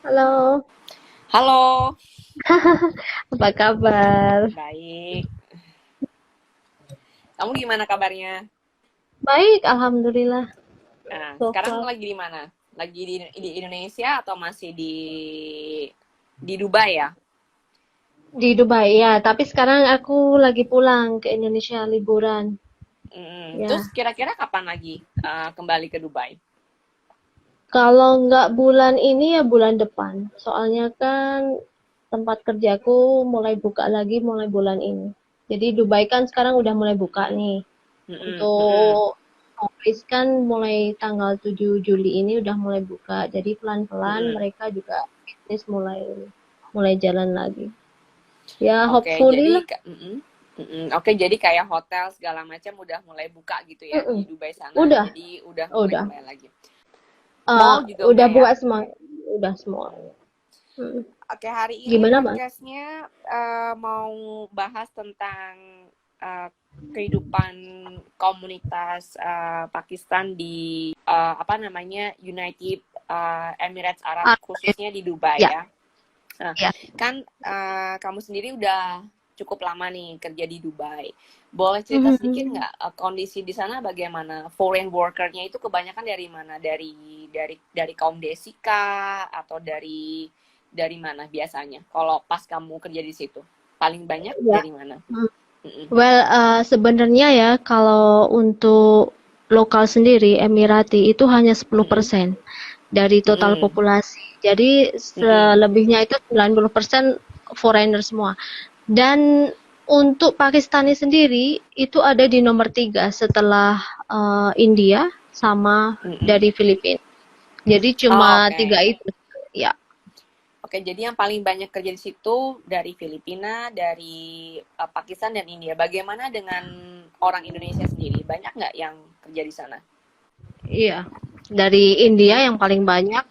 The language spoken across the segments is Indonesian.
Halo, Halo, apa kabar? baik. Kamu gimana kabarnya? Baik, alhamdulillah. Nah, So sekarang far. lagi di mana? Lagi di Indonesia atau masih di Dubai ya? Di Dubai ya, tapi sekarang aku lagi pulang ke Indonesia liburan. Terus Ya, kira-kira kapan lagi kembali ke Dubai? kalau nggak bulan ini ya bulan depan. Soalnya kan tempat kerjaku mulai buka lagi mulai bulan ini. Jadi Dubai kan sekarang udah mulai buka nih. Mm-mm, mm-mm, Untuk office kan mulai tanggal 7 Juli ini udah mulai buka. Jadi pelan-pelan mm-mm. mereka juga bisnis mulai mulai jalan lagi. Ya, Oke, hopefully jadi lah. oke, jadi kayak hotel segala macam udah mulai buka gitu ya di Mm-mm. Dubai sana. Udah, Jadi udah udah. mulai lagi. Mall juga Udah udah ya? buka semua. Udah semua. Mm. Oke, hari ini Gimana, Mas? podcastnya mau bahas tentang eh, kehidupan komunitas Pakistan di apa namanya United Emirates Arab Ah, khususnya di Dubai ya, ya. Nah, ya. kan kamu sendiri udah cukup lama nih kerja di Dubai. Boleh cerita sedikit Mhm. nggak kondisi di sana bagaimana? Foreign worker-nya itu kebanyakan dari mana? Dari kaum Desika atau dari mana biasanya? Kalau pas kamu kerja di situ, paling banyak Ya. dari mana? Mm. Mm-mm. Well, sebenarnya ya kalau untuk lokal sendiri Emirati itu hanya sepuluh Mm-mm. persen dari total Mm-mm. populasi. Jadi Mm-mm. selebihnya itu 90% foreigner semua. Dan untuk Pakistani sendiri itu ada di nomor 3 setelah India sama Mm-mm. dari Filipina. Jadi Oh, cuma tiga oke. itu. Ya, Oke, jadi yang paling banyak kerja di situ dari Filipina, dari Pakistan dan India. Bagaimana dengan orang Indonesia sendiri? Banyak nggak yang kerja di sana? iya. Dari India Mm-mm. yang paling banyak,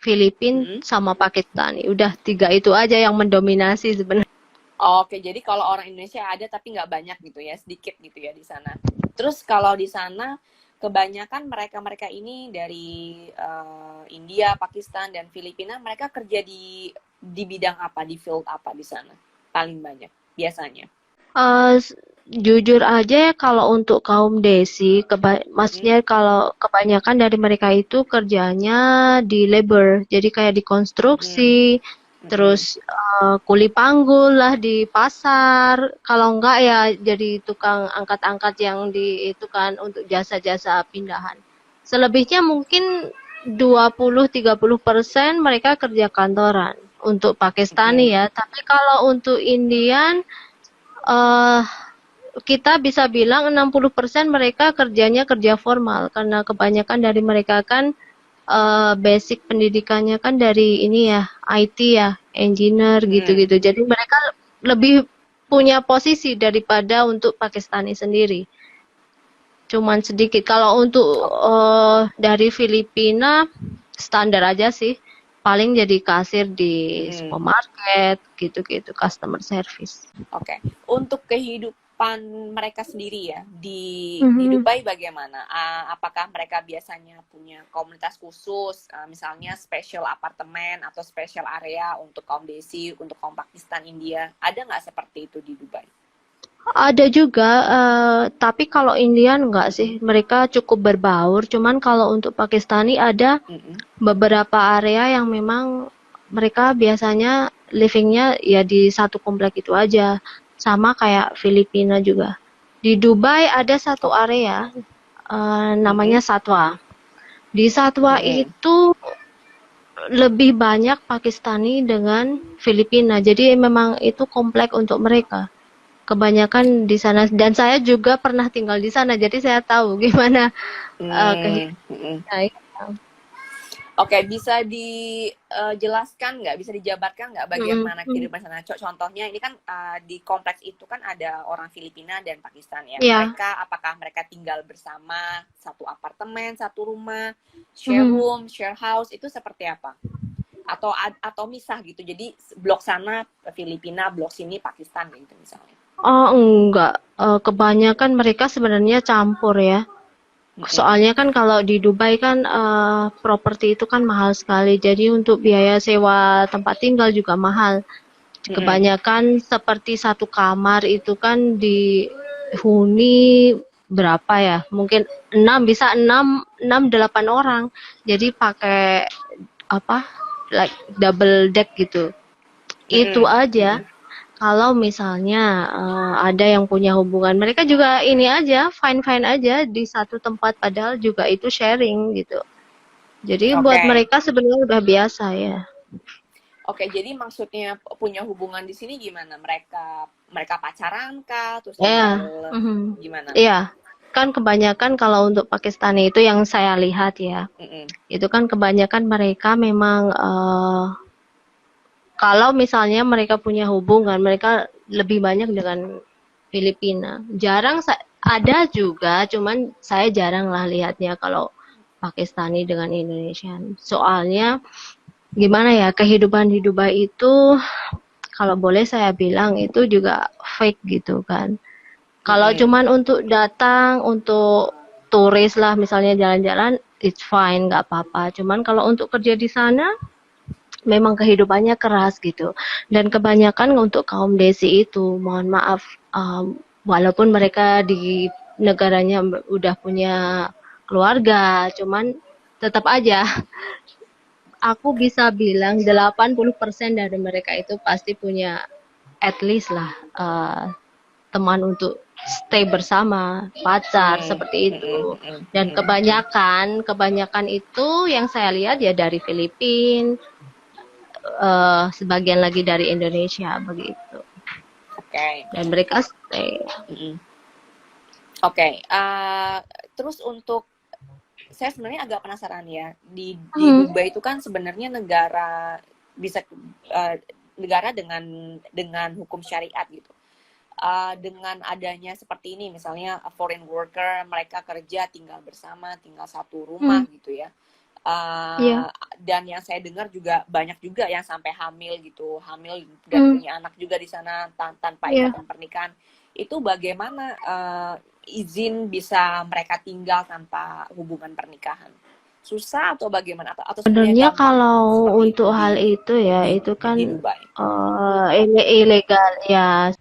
Filipina Mm-mm. sama Pakistani. Udah tiga itu aja yang mendominasi sebenarnya. Oke, jadi kalau orang Indonesia ada tapi nggak banyak gitu ya, sedikit gitu ya di sana. Terus kalau di sana kebanyakan mereka-mereka ini dari India, Pakistan dan Filipina, mereka kerja di bidang apa, di field apa di sana? Paling banyak biasanya. Eh, jujur aja ya kalau untuk kaum Desi, Mm-mm. maksudnya kalau kebanyakan dari mereka itu kerjanya di labor, jadi kayak di konstruksi, Mm-mm. terus Mm-mm. kuli panggul lah di pasar. Kalau enggak ya jadi tukang angkat-angkat yang di itu kan untuk jasa-jasa pindahan. Selebihnya mungkin 20-30% mereka kerja kantoran untuk Pakistani Mm-mm. ya. Tapi kalau untuk Indian eh kita bisa bilang 60% mereka kerjanya kerja formal karena kebanyakan dari mereka kan basic pendidikannya kan dari ini ya IT ya, engineer Mm-mm. gitu-gitu. Jadi mereka lebih punya posisi daripada untuk Pakistani sendiri. Cuman sedikit. Kalau untuk Oke. dari Filipina standar aja sih. Paling jadi kasir di Mm-mm. supermarket gitu-gitu, customer service. Oke. Untuk kehidupan mereka sendiri ya di Mhm. Dubai bagaimana? Apakah mereka biasanya punya komunitas khusus, misalnya special apartemen atau special area untuk kaum Desi, untuk kaum Pakistan, India? Ada nggak seperti itu di Dubai? Ada juga, tapi kalau Indian enggak sih, Mm-mm. mereka cukup berbaur. Cuman kalau untuk Pakistani ada Mm-mm. beberapa area yang memang mereka biasanya livingnya ya di satu komplek itu aja. Sama kayak Filipina juga. Di Dubai ada satu Oh. area, namanya Mm-mm. Satwa. Di Satwa Mm-mm. itu lebih banyak Pakistani dengan Filipina. Jadi memang itu komplek untuk mereka. Kebanyakan di sana dan saya juga pernah tinggal di sana, jadi saya tahu gimana Mm. Mm-mm. kehidupannya itu. Oke, bisa dijelaskan nggak, bisa dijabarkan nggak Mhm, bagaimana mhm. kehidupan sana? Contohnya ini kan di kompleks itu kan ada orang Filipina dan Pakistan ya. Iya, Mereka apakah mereka tinggal bersama satu apartemen, satu rumah, share mhm. room, share house itu seperti apa? Atau misah gitu. Jadi blok sana Filipina, blok sini Pakistan gitu misalnya. Oh enggak, kebanyakan mereka sebenarnya campur ya. Mm-mm. Soalnya kan kalau di Dubai kan properti itu kan mahal sekali. Jadi untuk biaya sewa tempat tinggal juga mahal. Mm-mm. Kebanyakan seperti satu kamar itu kan dihuni berapa ya? Mungkin 6 bisa 6 8 orang. Jadi pakai apa? Like double deck gitu. Itu Mm-mm. aja. Mm-mm. Kalau misalnya ada yang punya hubungan, mereka juga ini aja, fine-fine aja di satu tempat, padahal juga itu sharing gitu. Jadi buat Oke. mereka sebenarnya udah biasa ya. Oke, jadi maksudnya punya hubungan di sini gimana? Mereka mereka pacaran kah? Terus tinggal Ya, mhm. gimana? Iya. Kan kebanyakan kalau untuk Pakistani itu yang saya lihat ya, Mm-mm. itu kan kebanyakan mereka memang kalau misalnya mereka punya hubungan, mereka lebih banyak dengan Filipina. Jarang ada juga, cuman saya jarang lah lihatnya kalau Pakistani dengan Indonesian. Soalnya gimana ya, kehidupan di Dubai itu kalau boleh saya bilang itu juga fake gitu kan. Kalau Mm-mm. cuman untuk datang, untuk turis lah misalnya jalan-jalan, it's fine, nggak apa-apa. Cuman kalau untuk kerja di sana, memang kehidupannya keras gitu. Dan kebanyakan untuk kaum desi itu, mohon maaf, walaupun mereka di negaranya udah punya keluarga, cuman tetap aja aku bisa bilang 80% dari mereka itu pasti punya at least lah teman untuk stay bersama, pacar Mm-mm. seperti Mm-mm. itu. Mm-mm. Dan Mm-mm. kebanyakan itu yang saya lihat ya dari Filipina, sebagian lagi dari Indonesia begitu. Oke. Dan mereka stay. Mm-mm. Oke. Terus untuk saya sebenarnya agak penasaran ya di Hmm. Dubai itu kan sebenarnya negara bisa uh, negara dengan hukum syariat gitu. Dengan adanya seperti ini misalnya foreign worker mereka kerja tinggal bersama tinggal satu rumah Hmm. gitu ya. Iya. Dan yang saya dengar juga banyak juga yang sampai hamil gitu, hamil dan Hmm. punya anak juga di sana tanpa Iya. ikatan pernikahan. Itu bagaimana izin bisa mereka tinggal tanpa hubungan pernikahan? Susah atau bagaimana? Atau sebenarnya Sebenarnya gampang kalau seperti itu untuk hal itu ya, itu kan di Dubai? ini ilegal ya.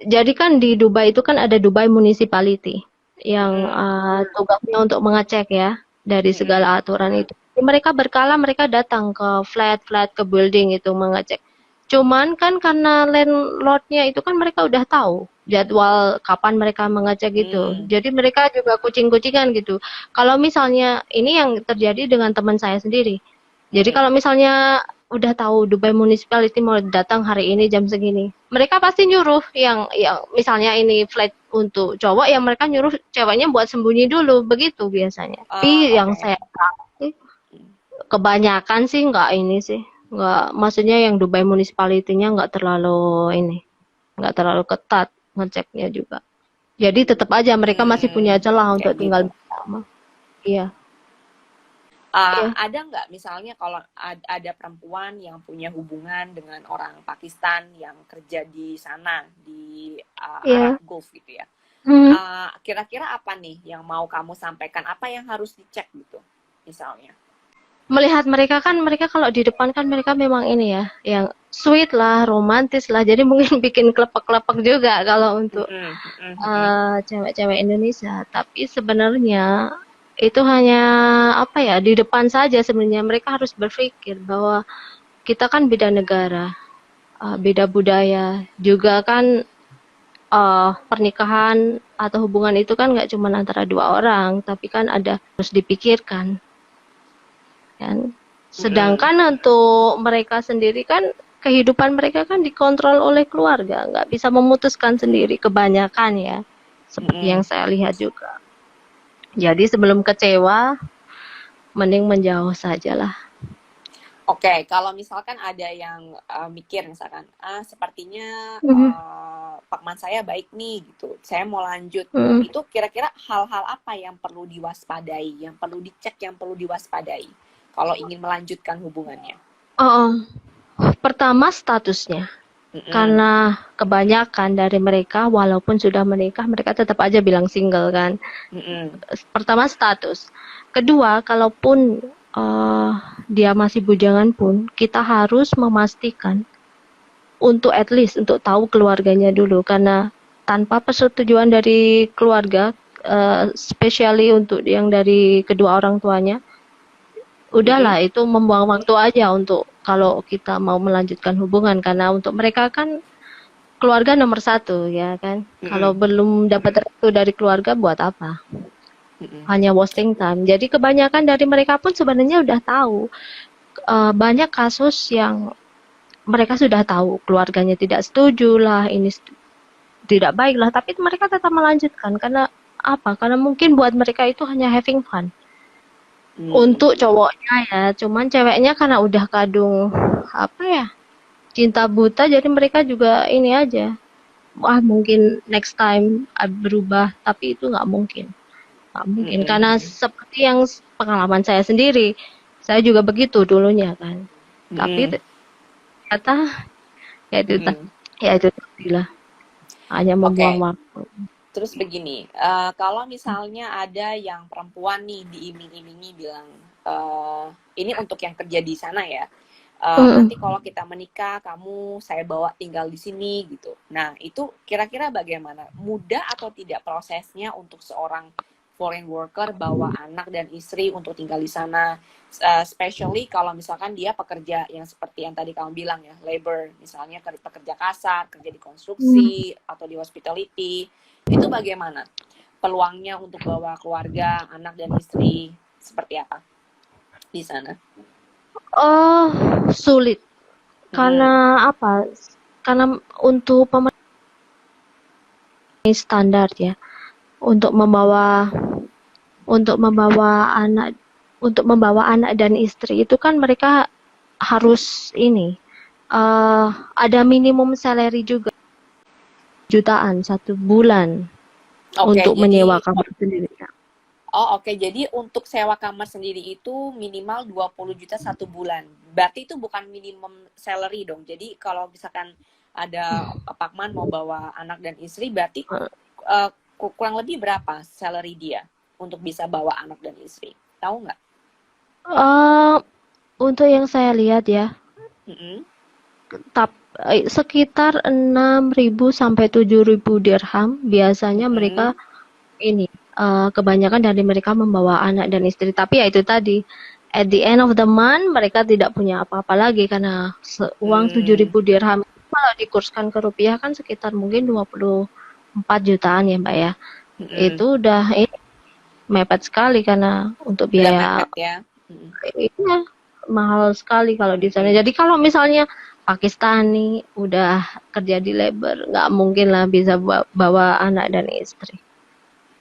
Jadi kan di Dubai itu kan ada Dubai Municipality yang Mm-mm. tugasnya untuk mengecek ya dari segala Mm-mm. aturan itu. Mereka berkala mereka datang ke flat-flat ke building itu mengecek. Cuman kan karena landlordnya itu kan mereka udah tahu jadwal kapan mereka mengecek gitu. Mm. Jadi mereka juga kucing-kucingan gitu. Kalau misalnya ini yang terjadi dengan teman saya sendiri. Jadi Mm-mm. kalau misalnya udah tahu Dubai Municipality mau datang hari ini jam segini, mereka pasti nyuruh yang misalnya ini flight untuk cowok, yang mereka nyuruh ceweknya buat sembunyi dulu, begitu biasanya. Tapi yang Oke. saya tahu sih, kebanyakan sih nggak ini sih, nggak, maksudnya yang Dubai Municipality-nya nggak terlalu ini, nggak terlalu ketat ngeceknya juga. Jadi tetap aja mereka masih punya celah Kayak untuk tinggal gitu. bersama. Iya, iya, Ada nggak misalnya kalau ada perempuan yang punya hubungan dengan orang Pakistan yang kerja di sana di Arab iya. Gulf gitu ya? Hmm. Kira-kira apa nih yang mau kamu sampaikan? Apa yang harus dicek gitu, misalnya? Melihat mereka kan, mereka kalau di depan kan mereka memang ini ya, yang sweet lah, romantis lah. Jadi mungkin bikin klepek-klepek juga kalau untuk Mm-mm, mm-mm, mm-mm. cewek-cewek Indonesia. Tapi sebenarnya itu hanya apa ya, di depan saja sebenarnya mereka harus berpikir bahwa kita kan beda negara, beda budaya, juga kan pernikahan atau hubungan itu kan nggak cuma antara dua orang, tapi kan ada harus dipikirkan kan. Mm-mm. Sedangkan untuk mereka sendiri kan kehidupan mereka kan dikontrol oleh keluarga, nggak bisa memutuskan sendiri kebanyakan ya, seperti yang Mm-mm. saya lihat juga. Jadi sebelum kecewa, mending menjauh sajalah. Oke, kalau misalkan ada yang mikir misalkan, sepertinya Mhm, Pakman saya baik nih gitu, saya mau lanjut. mhm. Itu kira-kira hal-hal apa yang perlu diwaspadai, yang perlu dicek, yang perlu diwaspadai kalau ingin melanjutkan hubungannya? Oh, pertama statusnya. Mm-mm. Karena kebanyakan dari mereka walaupun sudah menikah mereka tetap aja bilang single kan. Mm-mm. Pertama status. Kedua, kalaupun eh, dia masih bujangan pun kita harus memastikan untuk at least untuk tahu keluarganya dulu karena tanpa persetujuan dari keluarga, especially untuk yang dari kedua orang tuanya, Mm-mm. udahlah itu membuang waktu aja untuk kalau kita mau melanjutkan hubungan karena untuk mereka kan keluarga nomor satu ya kan. Kalau Mm-mm. belum dapat restu dari keluarga buat apa? Mm-mm. Hanya wasting time. Jadi kebanyakan dari mereka pun sebenarnya udah tahu. Banyak kasus yang mereka sudah tahu keluarganya tidak setuju lah, ini tidak baik lah, tapi mereka tetap melanjutkan karena apa? Karena mungkin buat mereka itu hanya having fun. Mm-mm. Untuk cowoknya ya, cuman ceweknya karena udah kadung apa ya, cinta buta jadi mereka juga ini aja. Wah mungkin next time berubah, tapi itu nggak mungkin. Nggak mungkin Mm-mm. karena seperti yang pengalaman saya sendiri, saya juga begitu dulunya kan. Tapi Mm-mm. ternyata ya itu Mm-mm. ya itu tadi lah, hanya membuang Oke, waktu. terus begini, kalau misalnya ada yang perempuan nih diiming-imingi bilang, ini untuk yang kerja di sana ya, nanti Mm. kalau kita menikah, kamu saya bawa tinggal di sini gitu. Nah, itu kira-kira bagaimana? Mudah atau tidak prosesnya untuk seorang foreign worker bawa anak dan istri untuk tinggal di sana? Especially kalau misalkan dia pekerja yang seperti yang tadi kamu bilang ya, labor, misalnya pekerja kasar, kerja di Hmm. konstruksi atau di hospitality, itu bagaimana? Peluangnya untuk bawa keluarga, anak dan istri seperti apa di sana? Oh, sulit. Mm-mm. Karena apa? Karena untuk pemain standar ya, untuk membawa untuk membawa anak untuk membawa anak dan istri itu kan mereka harus ini ada minimum salary juga jutaan 1 bulan Oke, untuk menyewa jadi kamar sendiri. oke. Jadi untuk sewa kamar sendiri itu minimal 20 juta 1 bulan. Berarti itu bukan minimum salary dong. Jadi kalau misalkan ada Pak Man mau bawa anak dan istri, berarti uh, kurang lebih berapa salary dia untuk bisa bawa anak dan istri? Tahu nggak? Eh, untuk yang saya lihat ya, Mm-mm. tap, sekitar 6.000 sampai 7.000 dirham biasanya mereka Mm-mm. ini kebanyakan dari mereka membawa anak dan istri. Tapi ya itu tadi, at the end of the month mereka tidak punya apa-apa lagi karena uang tujuh Mm. ribu dirham kalau dikurskan ke rupiah kan sekitar mungkin 24 jutaan ya Mbak ya. Mm-mm. Itu udah ini mepet sekali karena untuk Udah biaya mepet ya. Mm-mm. iya, mahal sekali kalau di sana. Mm-mm. Jadi kalau misalnya Pakistani udah kerja di labor, nggak mungkin lah bisa bawa anak dan istri.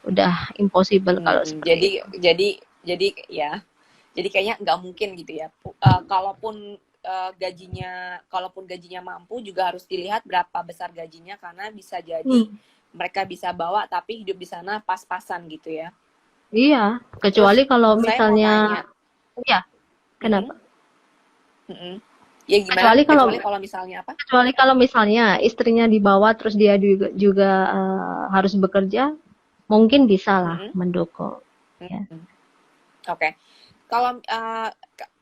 Udah impossible kalau Mm. seperti itu. Jadi ya. Jadi kayaknya nggak mungkin gitu ya. Kalaupun gajinya mampu juga harus dilihat berapa besar gajinya karena bisa jadi Hmm, mereka bisa bawa tapi hidup di sana pas-pasan gitu ya. iya, Terus kecuali kalau saya mau misalnya, nanya, iya, kenapa? mm-mm, mm-mm. Ya gimana? Kecuali kalau Kecuali kalau misalnya apa? kecuali kalau misalnya istrinya dibawa terus dia juga harus bekerja, mungkin bisa lah Mm-mm, mendukung. Ya. mm-mm. Oke. Kalau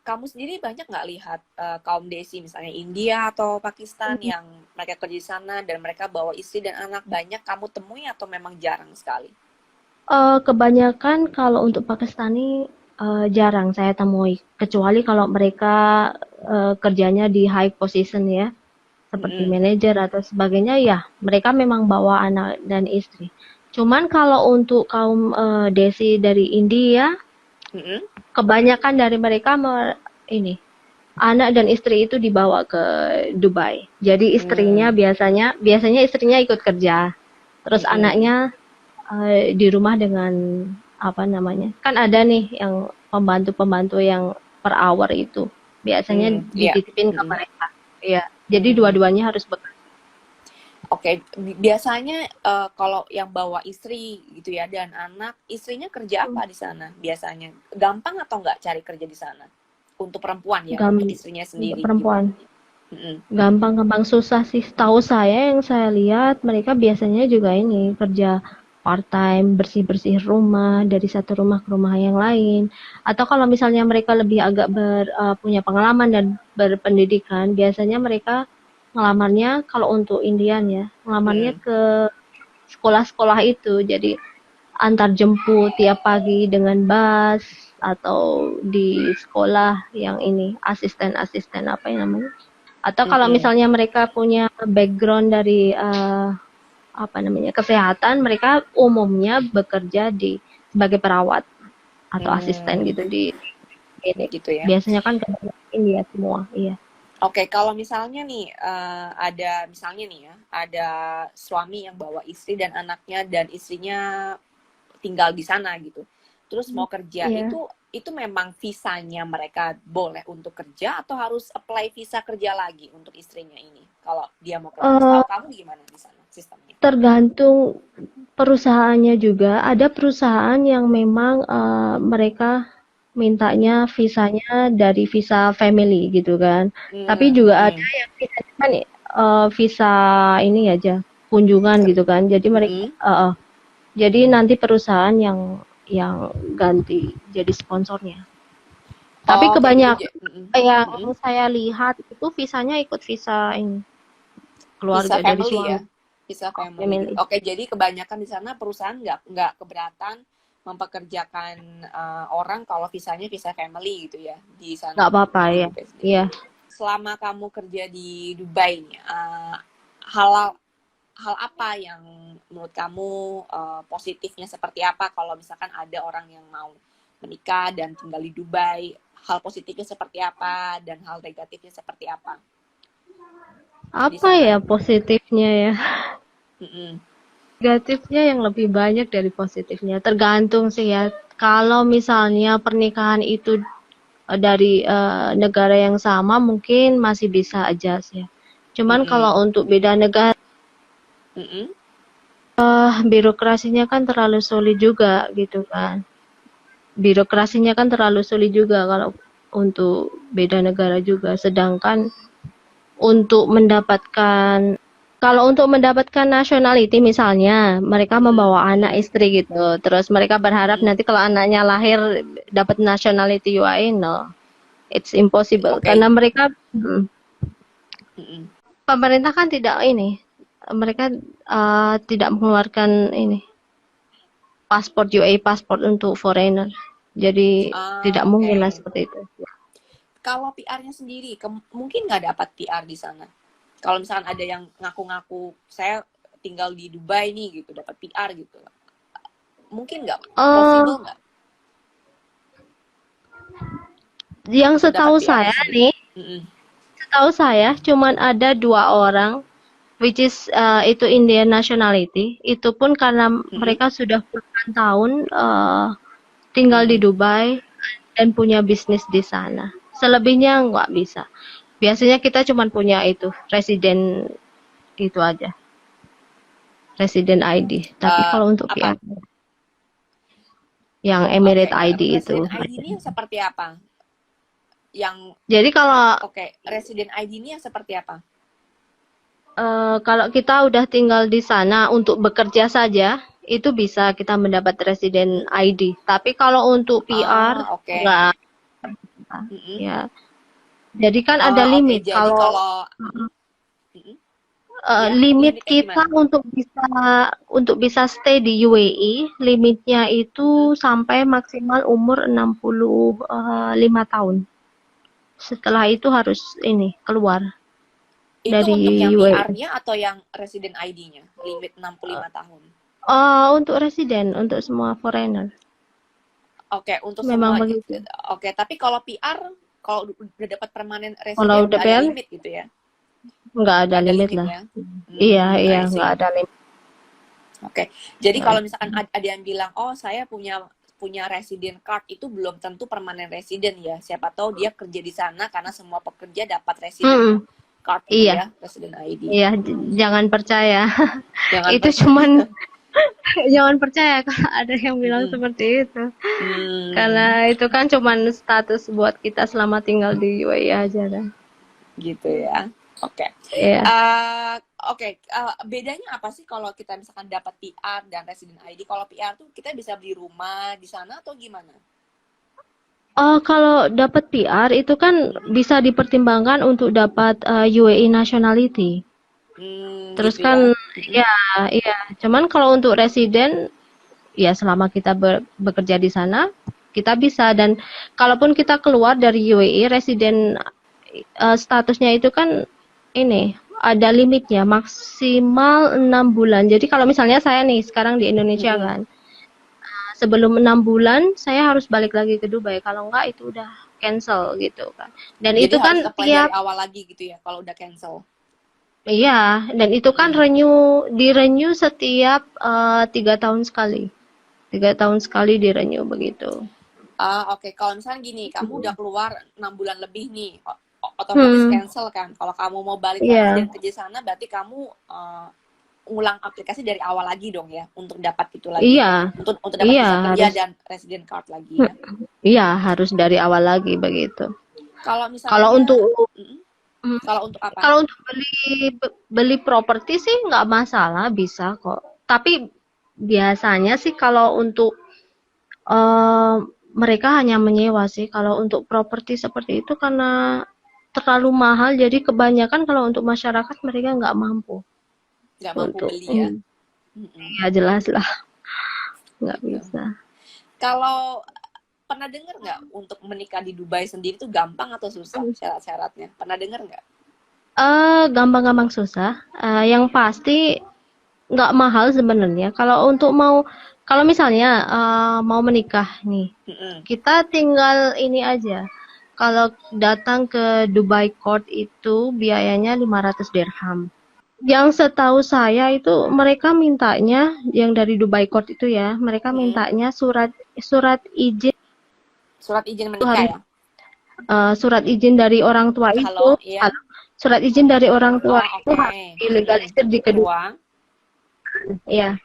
kamu sendiri banyak nggak lihat kaum desi misalnya India atau Pakistan yang mereka kerja di sana dan mereka bawa istri dan anak, banyak kamu temui atau memang jarang sekali? Kebanyakan kalau untuk Pakistani jarang saya temui, kecuali kalau mereka kerjanya di high position ya, seperti Mm-mm. manajer atau sebagainya, ya mereka memang bawa anak dan istri. Cuman kalau untuk kaum desi dari India, Mm-mm. kebanyakan dari mereka ini anak dan istri itu dibawa ke Dubai. Jadi istrinya Mm. biasanya biasanya istrinya ikut kerja, terus Mm-mm. anaknya di rumah dengan apa namanya? Kan ada nih yang pembantu-pembantu yang per hour itu. Biasanya Mm. Iya. dititipin ke Mm-mm. mereka. Iya. Jadi Mm. dua-duanya harus bekerja. Oke, biasanya kalau yang bawa istri gitu ya dan anak, istrinya kerja apa di sana biasanya? Gampang atau nggak cari kerja di sana? Untuk perempuan ya, Gam untuk istrinya sendiri perempuan. gimana? Mm-mm. Gampang-gampang susah sih. Tahu saya yang saya lihat mereka biasanya juga ini kerja part-time, bersih-bersih rumah dari satu rumah ke rumah yang lain. Atau kalau misalnya mereka lebih agak punya pengalaman dan berpendidikan, biasanya mereka ngelamarnya kalau untuk Indian ya, ngelamarnya Mm-mm. ke sekolah-sekolah itu. Jadi antar jemput tiap pagi dengan bus atau di sekolah yang ini asisten-asisten apa yang namanya, atau kalau Mm-mm. misalnya mereka punya background dari apa namanya kesehatan, mereka umumnya bekerja di sebagai perawat atau asisten Hmm, gitu di klinik. gitu ya. Biasanya kan kebanyakan India semua, iya. Oke, kalau misalnya nih ada misalnya nih ya, ada suami yang bawa istri dan anaknya dan istrinya tinggal di sana gitu. Terus mau kerja Iya. itu memang visanya mereka boleh untuk kerja atau harus apply visa kerja lagi untuk istrinya ini kalau dia mau kerja. Eh, Setahu kamu gimana di sana sistemnya? tergantung perusahaannya juga. Ada perusahaan yang memang mereka Mm-mm. mintanya visanya dari visa family gitu kan. Tapi Mm, juga ada mm-mm. yang visanya kan visa ini aja kunjungan gitu kan. Jadi mereka Mm-mm. jadi nanti perusahaan yang ganti jadi sponsornya. Tapi Oh, kayak gitu. kebanyakan Mm-mm. yang Mm-mm. saya lihat itu visanya ikut visa ini Visa keluarga dari family ya, suami visa family gitu. family. Oke, jadi kebanyakan di sana perusahaan nggak keberatan mempekerjakan orang kalau visanya visa family gitu ya di sana Nggak apa-apa di ya. Dubai sendiri. Iya. Selama kamu kerja di Dubai nih, hal hal apa yang menurut kamu positifnya seperti apa kalau misalkan ada orang yang mau menikah dan tinggal di Dubai, hal positifnya seperti apa dan hal negatifnya seperti apa di Apa sana? ya positifnya ya? Mm-mm. Negatifnya yang lebih banyak dari positifnya. Tergantung sih ya. Kalau misalnya pernikahan itu dari negara yang sama mungkin masih bisa adjust ya. Cuman kalau Mm-mm. untuk beda negara, Mm-mm. birokrasinya kan terlalu sulit juga gitu kan. Birokrasinya kan terlalu sulit juga kalau untuk beda negara juga. Sedangkan untuk mendapatkan kalau untuk mendapatkan nationality misalnya mereka Mm-mm. membawa anak Mm-mm. istri gitu, terus mereka berharap Mm-mm. nanti kalau anaknya lahir dapat nationality UAE, no, it's impossible Oke. karena mereka Mm-mm. pemerintah kan tidak ini, mereka tidak mengeluarkan ini paspor UAE paspor untuk foreigner, jadi tidak Ah, mungkin lah oke. seperti itu. Kalau PR-nya sendiri, mungkin nggak dapat PR di sana. Kalau misalkan ada yang ngaku-ngaku saya tinggal di Dubai nih gitu, dapat PR gitu, mungkin nggak eh possible nggak yang untuk dapat setahu PR di saya sini? nih, Mm-mm. setahu saya cuman ada 2 orang which is itu Indian nationality. Itu pun karena Mm-mm. mereka sudah puluhan tahun tinggal di Mm-mm. Dubai dan punya bisnis di sana. Selebihnya nggak bisa. Biasanya kita cuma punya itu residen itu aja, residen ID. Tapi Eh, kalau untuk apa? PR yang Oke, Emirate ID itu. Resident ID ini yang seperti apa? Yang Jadi kalau oke, Resident ID ini yang seperti apa? kalau kita udah tinggal di sana untuk bekerja saja, itu bisa kita mendapat resident ID. Tapi kalau untuk PR, Ah, oke. enggak. Mm-mm. Ya. Jadi kan ada Ah, oke. limit. Jadi Kalau kalau mm-mm. Ya, limit limitnya kita gimana? untuk bisa stay di UAE, limitnya itu Mm-mm. sampai maksimal umur 65 tahun. Setelah itu harus ini keluar Itu dari untuk yang UAE. PR-nya atau yang resident ID-nya? Limit 65 tahun. Untuk residen, untuk semua foreigner. Oke, untuk Memang semua. begitu. Oke, tapi kalau PR, kalau udah dapat permanen Kalau resident, udah nggak ada PR, limit gitu ya? nggak ada Nggak ada limit limit lah. ya? Iya, iya, I nggak see. ada limit. Oke, jadi Nggak kalau ada. misalkan ada yang bilang, oh saya punya punya resident card, itu belum tentu permanen resident ya. Siapa tahu dia kerja di sana karena semua pekerja dapat resident Mm-mm. card gitu Iya, ya, resident ID. iya, jangan percaya. Jangan Itu cuman percaya. jangan percaya kalau ada yang bilang Mm-mm. seperti itu. Hmm, Karena itu kan cuman status buat kita selama tinggal di UAE aja kan. gitu ya. Oke. Iya. Bedanya apa sih kalau kita misalkan dapat PR dan resident ID? Kalau PR tuh kita bisa beli rumah di sana atau gimana? Kalau dapat PR itu kan bisa dipertimbangkan untuk dapat UAE nationality. Terus Gitu ya. kan ya, iya. Cuman kalau untuk residen ya selama kita bekerja di sana kita bisa, dan kalaupun kita keluar dari UAE residen statusnya itu kan ini ada limitnya maksimal 6 bulan. Jadi kalau misalnya saya nih sekarang di Indonesia Mm-mm. kan, sebelum 6 bulan saya harus balik lagi ke Dubai. Kalau enggak itu udah cancel gitu kan. Dan Jadi itu harus kan apply dari tiap, awal lagi gitu ya kalau udah cancel. iya, dan itu kan Hmm. di renew setiap 3 tahun sekali. 3 tahun sekali di renew begitu. Oke. Kalau misalnya gini, kamu udah keluar 6 bulan lebih nih, otomatis Hmm, cancel kan. Kalau kamu mau balik lagi iya, dan kerja sana, berarti kamu ulang aplikasi dari awal lagi dong ya, untuk dapat itu lagi. iya, Untuk dapat iya visa kerja harus, dan resident card lagi ya. iya harus dari awal lagi begitu. Kalau Kalau misalnya, untuk mm, hmm, kalau untuk apa? kalau untuk beli properti sih nggak masalah, bisa kok. Tapi biasanya sih kalau untuk eh, mereka hanya menyewa sih. Kalau untuk properti seperti itu karena terlalu mahal, jadi kebanyakan kalau untuk masyarakat mereka nggak mampu Nggak mampu untuk beli ya. ini. Mm-mm, Ya jelas lah, nggak gitu. bisa. Kalau pernah dengar nggak untuk menikah di Dubai sendiri tuh gampang atau susah syarat-syaratnya? Pernah dengar nggak? Gampang-gampang susah. Yang pasti nggak mahal sebenarnya. Kalau misalnya mau menikah nih, Mm-mm. kita tinggal ini aja. Kalau datang ke Dubai Court itu biayanya 500 dirham. Yang setahu saya itu mereka mintanya yang dari Dubai Court itu ya, mereka Mm-mm. mintanya surat surat izin Surat izin itu menikah harus ya? surat izin dari orang tua itu, Halo, iya. surat izin dari orang tua Oh, itu oke. harus Mm-mm. dilegalisir di kedua, Kedua, ya,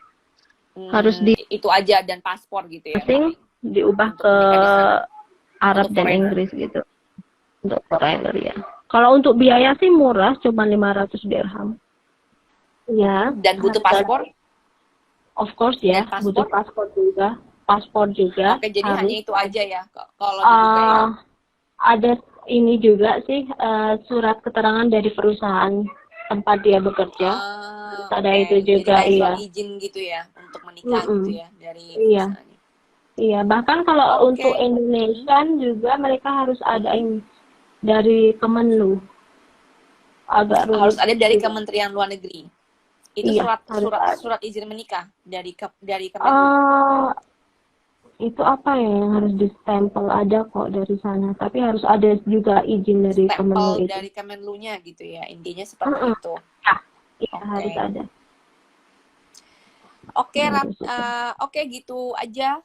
harus di itu aja dan paspor gitu ya masing paling diubah untuk ke menikah di sana Arab untuk dan foreigner. Inggris gitu untuk foreigner ya. Kalau untuk biaya sih murah, cuma 500 dirham. Ya, Dan butuh paspor harga of course dan ya, butuh paspor. paspor juga. Paspor juga Oke, jadi hanya harus. itu aja ya kalau di Dubai ya. eh ada ini juga sih surat keterangan dari perusahaan tempat dia bekerja. Harus ada Oke. itu Jadi juga, kayak surat iya. izin gitu ya untuk menikah gitu Mm-mm. ya dari Iya, perusahaannya. iya. Bahkan kalau untuk Oke. Mm-mm. Indonesia juga mereka harus ada Mm-mm. ini dari Kemenlu. Agak Harus rumit ada dari juga. Kementerian Luar Negeri. Itu Iya, surat harus surat ada. surat izin menikah dari Kemenlu. eh itu apa ya yang harus distempel, ada kok dari sana, tapi harus ada juga izin dari Kemenlu Stempel itu. dari Kemenlunya gitu ya. Intinya seperti Mm-mm. itu. Ya, iya harus Oke. ada. Oke, Harus ada. oke gitu aja.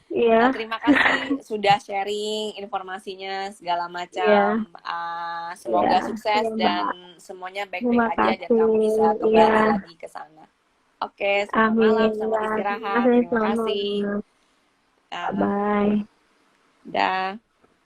Iya, Terima kasih sudah sharing informasinya segala iya, macam. iya, Semoga sukses iya, dan Mbak. semuanya baik-baik Terima aja dan kasih. kamu bisa Iya, kembali lagi ke sana. Oke, selamat malam, amin. selamat Ya, terima istirahat. kasih. Terima Selamat kasih. malam. Uh, Bye. dah.